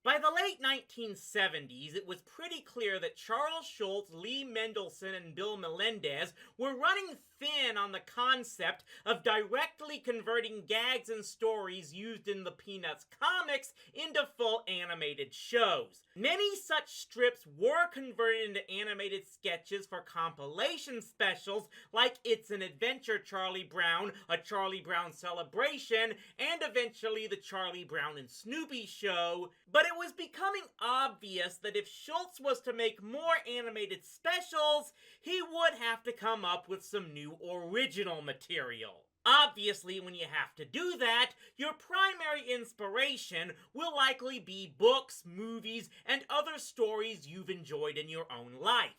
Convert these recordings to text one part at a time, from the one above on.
By the late 1970s, it was pretty clear that Charles Schulz, Lee Mendelson, and Bill Melendez were running thin on the concept of directly converting gags and stories used in the Peanuts comics into full animated shows. Many such strips were converted into animated sketches for compilation specials like It's an Adventure Charlie Brown, A Charlie Brown Celebration, and eventually The Charlie Brown and Snoopy Show, but it was becoming obvious that if Schulz was to make more animated specials, he would have to come up with some new original material. Obviously, when you have to do that, your primary inspiration will likely be books, movies, and other stories you've enjoyed in your own life.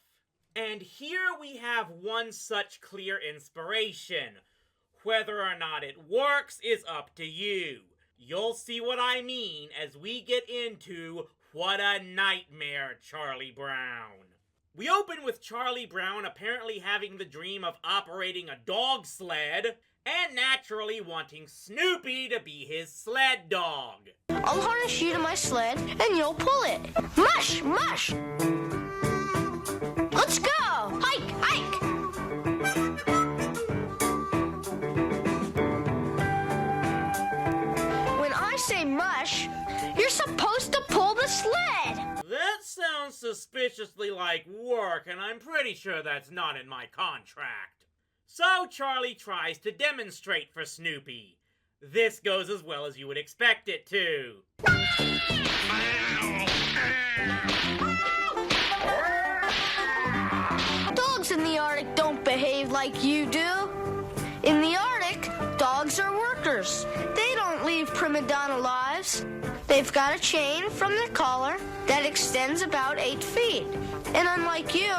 And here we have one such clear inspiration. Whether or not it works is up to you. You'll see what I mean as we get into What a Nightmare, Charlie Brown. We open with Charlie Brown apparently having the dream of operating a dog sled, and naturally wanting Snoopy to be his sled dog. I'll harness you to my sled and you'll pull it. Mush, mush! Let's go! Hike, hike! When I say mush, you're supposed to pull the sled! That sounds suspiciously like work, and I'm pretty sure that's not in my contract. So Charlie tries to demonstrate for Snoopy. This goes as well as you would expect it to. Dogs in the Arctic don't behave like you do. In the Arctic, dogs are workers. They don't lead prima donna lives. They've got a chain from their collar that extends about 8 feet. And unlike you,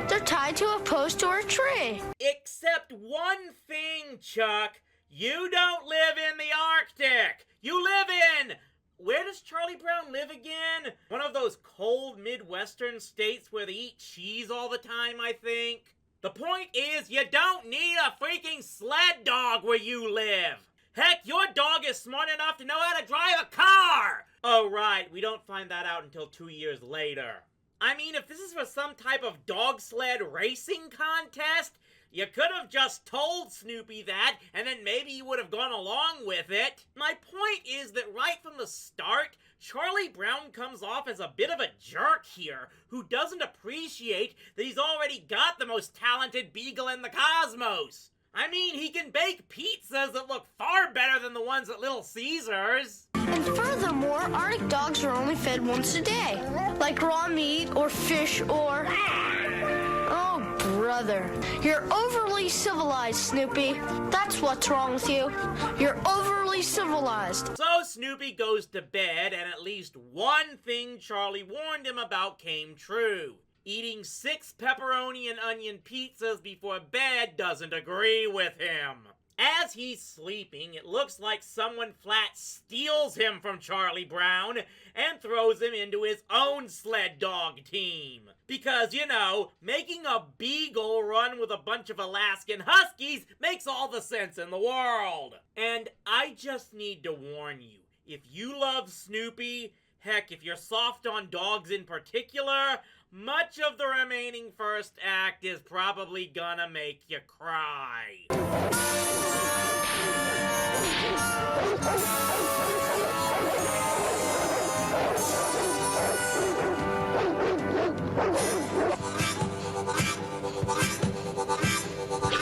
they're tied to a post or a tree. Except one thing, Chuck. You don't live in the Arctic. You live in... Where does Charlie Brown live again? One of those cold Midwestern states where they eat cheese all the time, I think. The point is, you don't need a freaking sled dog where you live. Heck, your dog is smart enough to know how to drive a car! Oh right, we don't find that out until 2 years later. I mean, if this is for some type of dog sled racing contest, you could have just told Snoopy that, and then maybe you would have gone along with it. My point is that right from the start, Charlie Brown comes off as a bit of a jerk here, who doesn't appreciate that he's already got the most talented beagle in the cosmos. I mean, he can bake pizzas that look far better than the ones at Little Caesars. And furthermore, Arctic dogs are only fed once a day, like raw meat or fish or... Oh, brother. You're overly civilized, Snoopy. That's what's wrong with you. You're overly civilized. So Snoopy goes to bed, and at least one thing Charlie warned him about came true. Eating 6 pepperoni and onion pizzas before bed doesn't agree with him. As he's sleeping, it looks like someone flat steals him from Charlie Brown and throws him into his own sled dog team. Because, you know, making a beagle run with a bunch of Alaskan Huskies makes all the sense in the world. And I just need to warn you, if you love Snoopy, heck, if you're soft on dogs in particular, much of the remaining first act is probably gonna make you cry.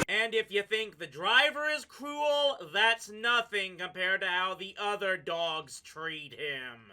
And if you think the driver is cruel, that's nothing compared to how the other dogs treat him.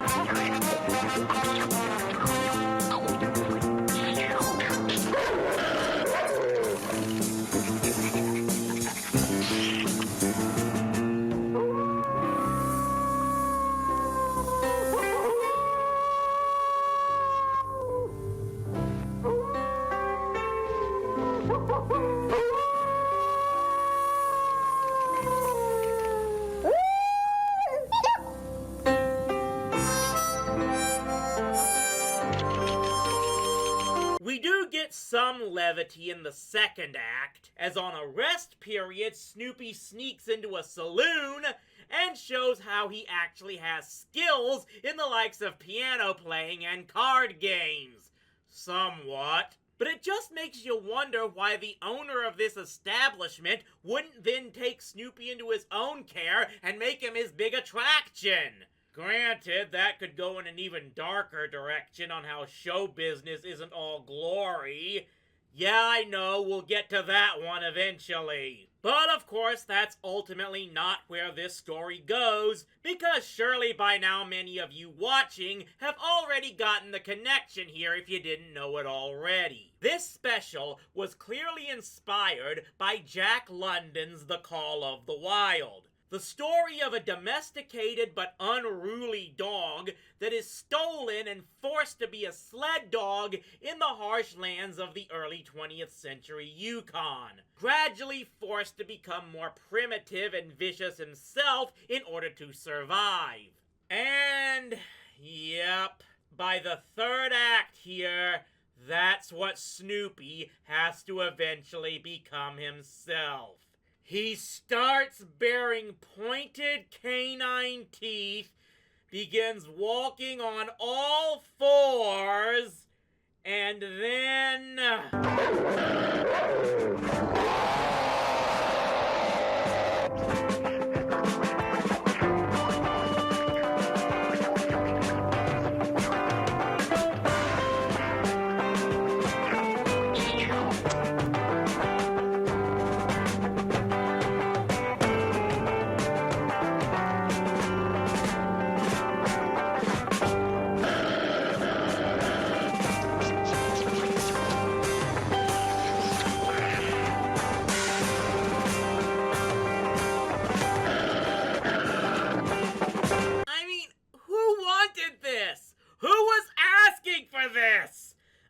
We do get some levity in the second act, as on a rest period, Snoopy sneaks into a saloon and shows how he actually has skills in the likes of piano playing and card games. Somewhat. But it just makes you wonder why the owner of this establishment wouldn't then take Snoopy into his own care and make him his big attraction. Granted, that could go in an even darker direction on how show business isn't all glory. Yeah, I know, we'll get to that one eventually. But of course, that's ultimately not where this story goes, because surely by now many of you watching have already gotten the connection here if you didn't know it already. This special was clearly inspired by Jack London's The Call of the Wild. The story of a domesticated but unruly dog that is stolen and forced to be a sled dog in the harsh lands of the early 20th century Yukon, gradually forced to become more primitive and vicious himself in order to survive. And, yep, by the third act here, that's what Snoopy has to eventually become himself. He starts bearing pointed canine teeth, begins walking on all fours, and then...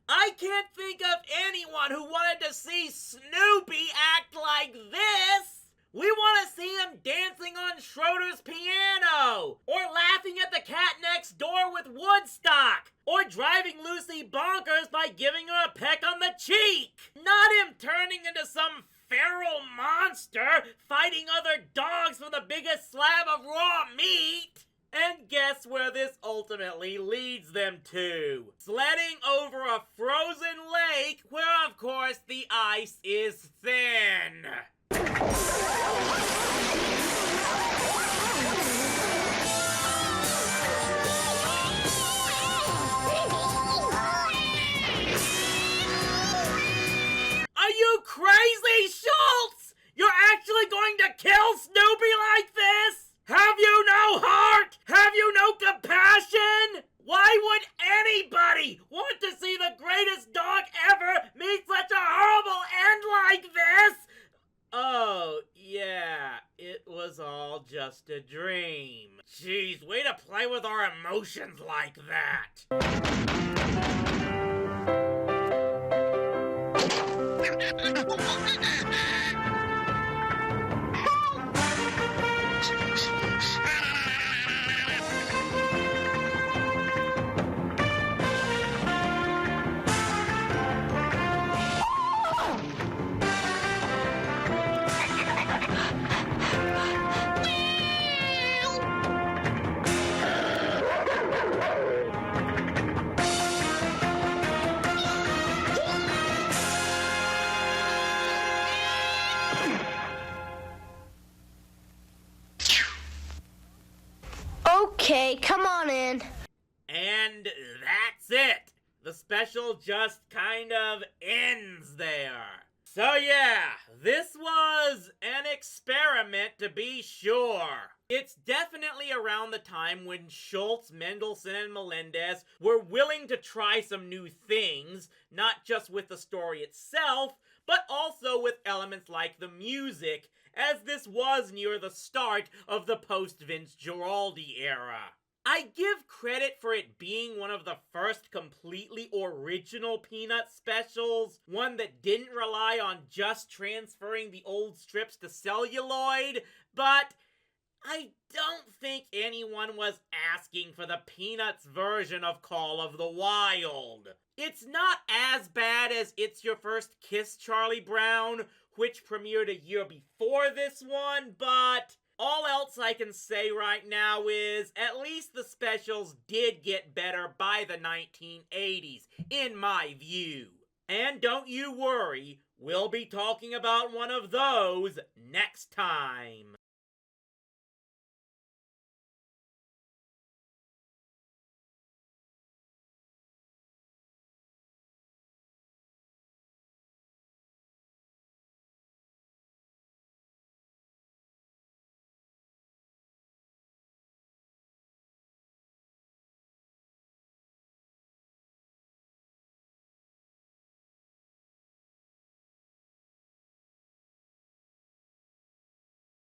I can't think of anyone who wanted to see Snoopy act like this! We want to see him dancing on Schroeder's piano! Or laughing at the cat next door with Woodstock! Or driving Lucy bonkers by giving her a peck on the cheek! Not him turning into some feral monster fighting other dogs for the biggest slab of raw meat! And guess where this ultimately leads them to? Sledding over a frozen lake where, of course, the ice is thin. Are you crazy, Schultz? You're actually going to kill Snoopy like this? Have you no heart? Have you no compassion? Why would anybody want to see the greatest dog ever meet such a horrible end like this? Oh, yeah, it was all just a dream. Jeez, way to play with our emotions like that. Okay, come on in. And that's it. The special just kind of ends there. So yeah, this was an experiment to be sure. It's definitely around the time when Schultz, Mendelsohn, and Melendez were willing to try some new things, not just with the story itself, but also with elements like the music, as this was near the start of the post-Vince Guaraldi era. I give credit for it being one of the first completely original Peanut specials, one that didn't rely on just transferring the old strips to celluloid, but I don't think anyone was asking for the Peanuts version of Call of the Wild. It's not as bad as It's Your First Kiss, Charlie Brown, which premiered a year before this one, but All else I can say right now is at least the specials did get better by the 1980s, in my view. And don't you worry, we'll be talking about one of those next time.